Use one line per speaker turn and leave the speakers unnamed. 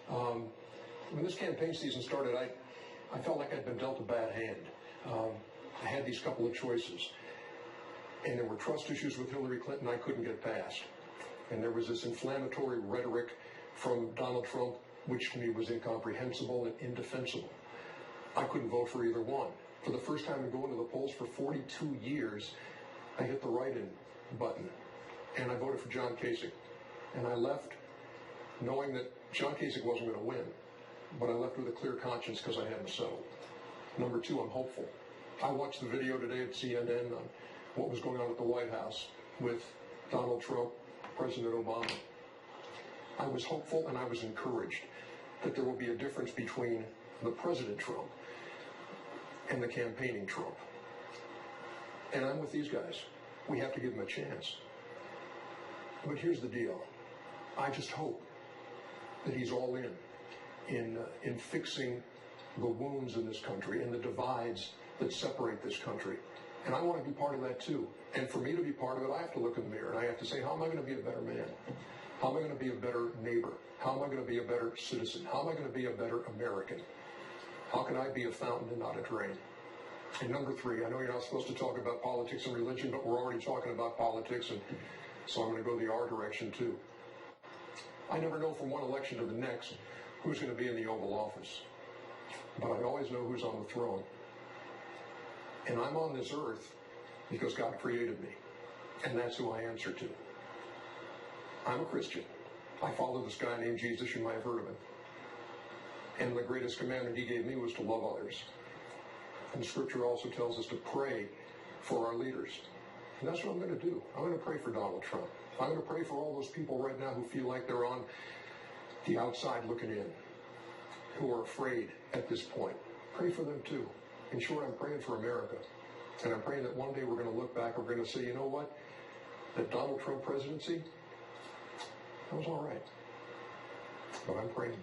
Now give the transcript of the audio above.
When this campaign season started, I felt like I'd been dealt a bad hand. I had these couple of choices. And there were trust issues with Hillary Clinton I couldn't get past. And there was this inflammatory rhetoric from Donald Trump, which to me was incomprehensible and indefensible. I couldn't vote for either one. For the first time in going to the polls for 42 years, I hit the write-in button. And I voted for John Kasich. And I left knowing that John Kasich wasn't going to win. But I left with a clear conscience because I hadn't settled. Number two, I'm hopeful. I watched the video today at CNN on what was going on at the White House with Donald Trump, President Obama. I was hopeful and I was encouraged that there will be a difference between the President Trump and the campaigning Trump. And I'm with these guys. We have to give them a chance. But here's the deal. I just hope that he's all in fixing the wounds in this country and the divides that separate this country. And I want to be part of that too. And for me to be part of it, I have to look in the mirror and I have to say, how am I going to be a better man? How am I going to be a better neighbor? How am I going to be a better citizen? How am I going to be a better American? How can I be a fountain and not a drain? And number three, I know you're not supposed to talk about politics and religion, but we're already talking about politics, and so I'm going to go the R direction too. I never know from one election to the next who's going to be in the Oval Office, but I always know who's on the throne. And I'm on this earth because God created me, and that's who I answer to. I'm a Christian. I follow this guy named Jesus. You might have heard of him. And the greatest commandment he gave me was to love others. And Scripture also tells us to pray for our leaders. And that's what I'm going to do. I'm going to pray for Donald Trump. I'm going to pray for all those people right now who feel like they're on the outside looking in, who are afraid at this point. Pray for them too. In short, I'm praying for America. And I'm praying that one day we're going to look back and we're going to say, you know what? That Donald Trump presidency, that was all right. But I'm praying.